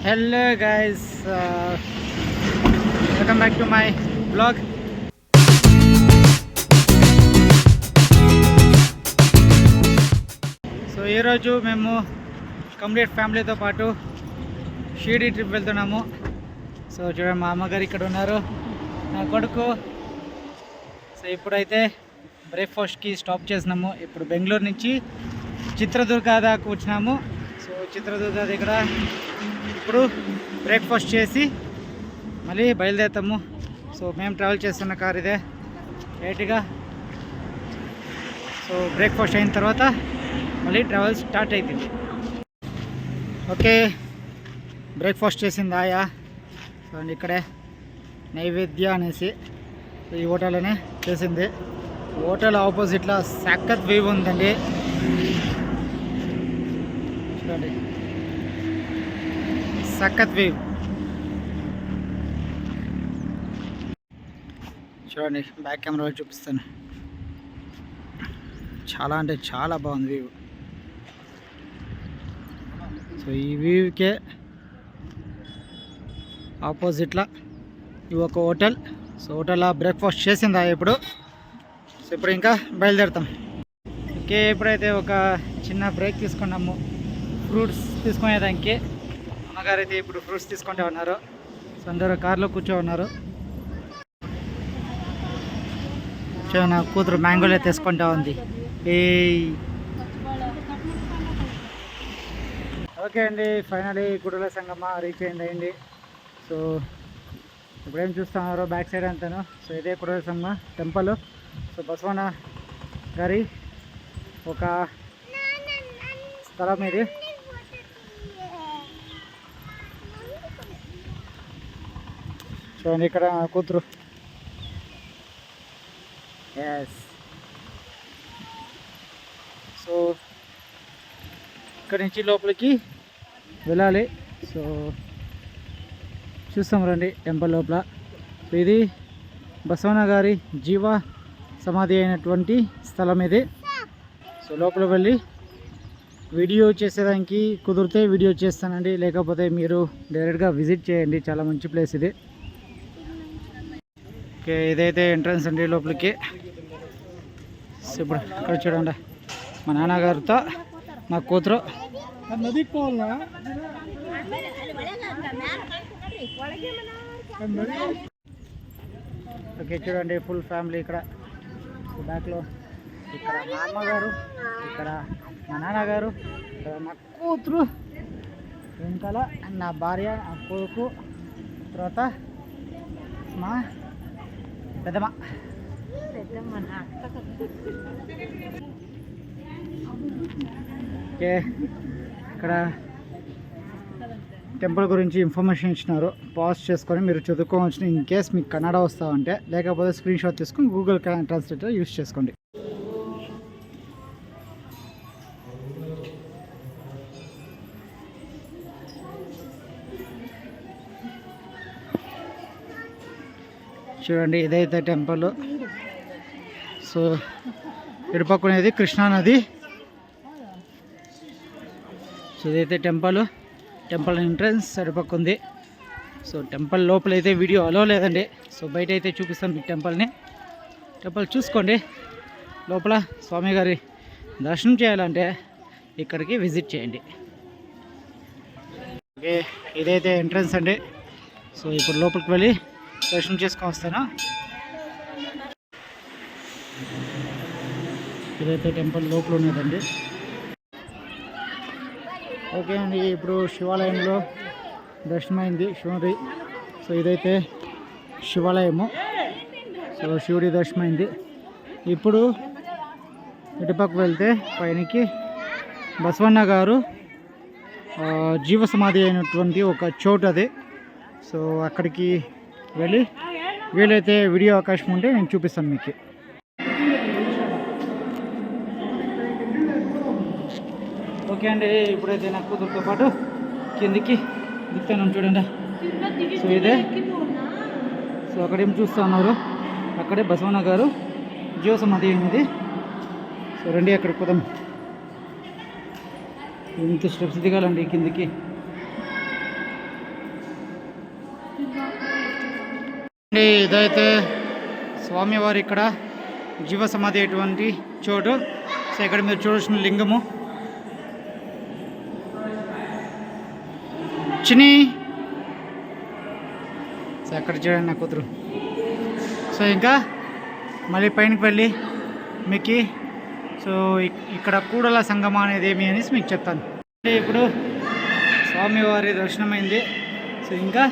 Hello guys, welcome back to my vlog. So ఈరోజు మేము complete ఫ్యామిలీతో పాటు షిరిడి ట్రిప్ వెళ్తున్నాము. సో చూడండి, మా అమ్మగారు ఇక్కడ ఉన్నారు, నా కొడుకు. సో ఇప్పుడైతే బ్రేక్ఫాస్ట్కి స్టాప్ చేసినాము. ఇప్పుడు బెంగళూరు నుంచి చిత్రదుర్గ దాకా వచ్చినాము. సో చిత్రదుర్గ దగ్గర ఇప్పుడు బ్రేక్ఫాస్ట్ చేసి మళ్ళీ బయలుదేరుతాము. సో మేము ట్రావెల్ చేస్తున్న కార్ ఇదే లేట్గా. సో బ్రేక్ఫాస్ట్ అయిన తర్వాత మళ్ళీ ట్రావెల్ స్టార్ట్ అవుతుంది. ఓకే, బ్రేక్ఫాస్ట్ చేసింది ఆయా. సో ఇక్కడే నైవేద్య అనేసి ఈ హోటల్లోనే చేసింది. హోటల్ ఆపోజిట్లో సఖత్ వ్యూ ఉందండి. చూడండి, సఖత్ వ్యూ చూడండి. బ్యాక్ కెమెరాలో చూపిస్తాను. చాలా అంటే చాలా బాగుంది వ్యూ. సో ఈ వ్యూకే ఆపోజిట్లో ఇవి ఒక హోటల్. సో హోటల్లో బ్రేక్ఫాస్ట్ చేసిందా ఇప్పుడు. సో ఇప్పుడు ఇంకా బయలుదేరుతాం. ఓకే, ఇప్పుడైతే ఒక చిన్న బ్రేక్ తీసుకున్నాము ఫ్రూట్స్ తీసుకునేదానికి. అమ్మగారు అయితే ఇప్పుడు ఫ్రూట్స్ తీసుకుంటూ ఉన్నారు. సో అందరూ కార్లో కూర్చో ఉన్నారు. నా కూతురు మ్యాంగోలే తీసుకుంటా ఉంది. ఓకే అండి, ఫైనలీ గుడుల సంగమ రీచ్ అయింది. సో ఇప్పుడేం చూస్తున్నారు బ్యాక్ సైడ్ అంతాను. సో ఇదే గుడుల సంగమ టెంపుల్. సో బసవన్న గారి ఒక స్థలం ఇది. చూడండి, ఇక్కడ కూతురు. ఎస్, సో ఇక్కడి నుంచి లోపలికి వెళ్ళాలి. సో చూస్తాం రండి టెంపుల్ లోపల. సో ఇది బసవన్న గారి జీవ సమాధి అయినటువంటి స్థలం ఇది. సో లోపల వెళ్ళి వీడియో చేసేదానికి కుదిరితే వీడియో చేస్తానండి, లేకపోతే మీరు డైరెక్ట్గా విజిట్ చేయండి. చాలా మంచి ప్లేస్ ఇది. ఓకే, ఇదైతే ఎంట్రన్స్ అండి లోపలికి. సో ఇప్పుడు ఇక్కడ చూడండి, మా నాన్నగారితో మా కూతురు. ఓకే చూడండి, ఫుల్ ఫ్యామిలీ ఇక్కడ. బ్యాక్లో ఇక్కడ మా అమ్మగారు, ఇక్కడ మా నాన్నగారు, ఇక్కడ నా కూతురు, వెనకాల నా భార్య, నా కొడుకు, తర్వాత మా పెద్దమ్మ. ఓకే, ఇక్కడ టెంపుల్ గురించి ఇన్ఫర్మేషన్ ఇచ్చినారు. పాజ్ చేసుకొని మీరు చదువుకోవచ్చు ఇన్ కేస్ మీకు కన్నడ వస్తామంటే, లేకపోతే స్క్రీన్ షాట్ తీసుకొని గూగుల్ ట్రాన్స్లేటర్ యూస్ చేసుకోండి. చూడండి, ఇదైతే టెంపుల్. సో ఇటుపక్కనేది కృష్ణానది. సో ఇదైతే టెంపుల్ ఎంట్రన్స్ అటుపక్క ఉంది. సో టెంపుల్ లోపల అయితే వీడియో అలో లేదండి. సో బయట అయితే చూపిస్తాను మీకు టెంపుల్ చూసుకోండి. లోపల స్వామి గారి దర్శనం చేయాలంటే ఇక్కడికి విజిట్ చేయండి. ఓకే, ఇదైతే ఎంట్రన్స్ అండి. సో ఇప్పుడు లోపలికి వెళ్ళి దర్శనం చేసుకొని వస్తాను. ఇదైతే టెంపుల్ లోపల ఉన్నదండి. ఓకే అండి, ఇప్పుడు శివాలయంలో దర్శనమైంది శివుడి. సో ఇదైతే శివాలయము. సో శివుడి దర్శనమైంది. ఇప్పుడు ఇటుపక్క వెళ్తే పైనకి బసవన్న గారు జీవ సమాధి అయినటువంటి ఒక చోటు అది. సో అక్కడికి వెళ్ళి వీలైతే వీడియో అవకాశం ఉంటే నేను చూపిస్తాను మీకు. ఓకే అండి, ఇప్పుడైతే నా కూతురుతో పాటు కిందికి దిగుతాను. చూడండి, సో ఇదే. సో అక్కడేం చూస్తూ ఉన్నారు, అక్కడే బసవన్న గారు జీవ సమాధి అయినది. సో రండి అక్కడికి పోదాం. ఇంత స్టెప్స్ దిగాలండి కిందికి. ఇదైతే స్వామివారి ఇక్కడ జీవ సమాధి అటువంటి చోటు. సో ఇక్కడ మీరు చూడాల్సిన లింగము చిన్ని. సో అక్కడ చూడండి నా కూతురు. సో ఇంకా మళ్ళీ పైనకి వెళ్ళి మీకు సో ఇక్కడ కూడల సంగమ అనేది ఏమి అనేసి మీకు చెప్తాను. ఇప్పుడు స్వామివారి దర్శనమైంది. సో ఇంకా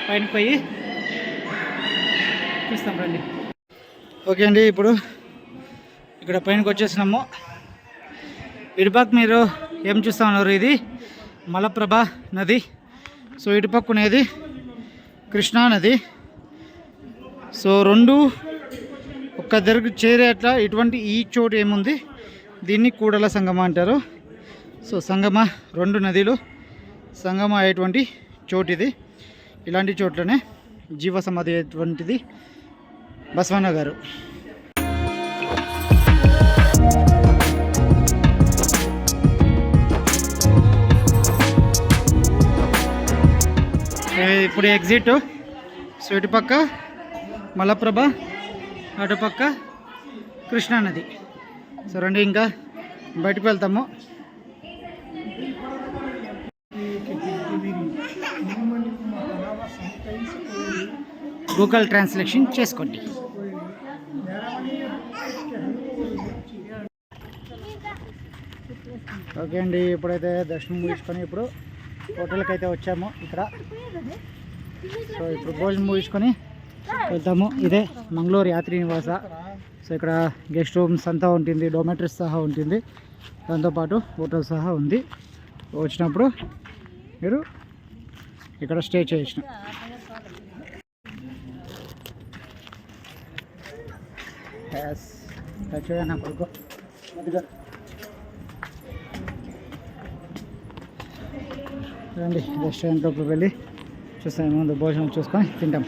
పైనకి పోయి చూస్తాం రండి. ఓకే అండి, ఇప్పుడు ఇక్కడ పైనకి వచ్చేసినాము. ఇటుపక్క మీరు ఏం చూస్తూ ఉన్నారు, ఇది మలప్రభ నది. సో ఇటుపక్కనేది కృష్ణా నది. సో రెండు ఒక్క దగ్గరకు చేరేట్లా ఇటువంటి ఈ చోటు ఏముంది, దీన్ని కూడల సంగమ అంటారు. సో సంగమ రెండు నదులు సంగమ అయ్యేటువంటి చోటు ఇది. ఇలాంటి చోట్లనే జీవ సమాధి అటువంటిది బసవన్న గారు. ఇప్పుడు ఎగ్జిట్. సో ఇటుపక్క మలప్రభ, అటుపక్క కృష్ణానది. సో రండి ఇంకా బయటకు వెళ్తాము. గూగుల్ ట్రాన్స్లేషన్ చేసుకోండి. ఓకే అండి, ఇప్పుడైతే దర్శనం ముగించుకొని ఇప్పుడు హోటల్కి అయితే వచ్చాము ఇక్కడ. సో ఇప్పుడు భోజనం ముగించుకొని వెళ్తాము. ఇదే మంగళూరు యాత్రి నివాస. సో ఇక్కడ గెస్ట్ రూమ్స్ అంతా ఉంటుంది, డోమెటరీస్ సహా ఉంటుంది, దాంతోపాటు హోటల్ సహా ఉంది. వచ్చినప్పుడు మీరు ఇక్కడ స్టే చేయొచ్చు. చూడండి నా కొడుకు రండి రెస్టారెంట్లోకి వెళ్ళి చూస్తాం, ముందు భోజనం చూసుకొని తింటాం.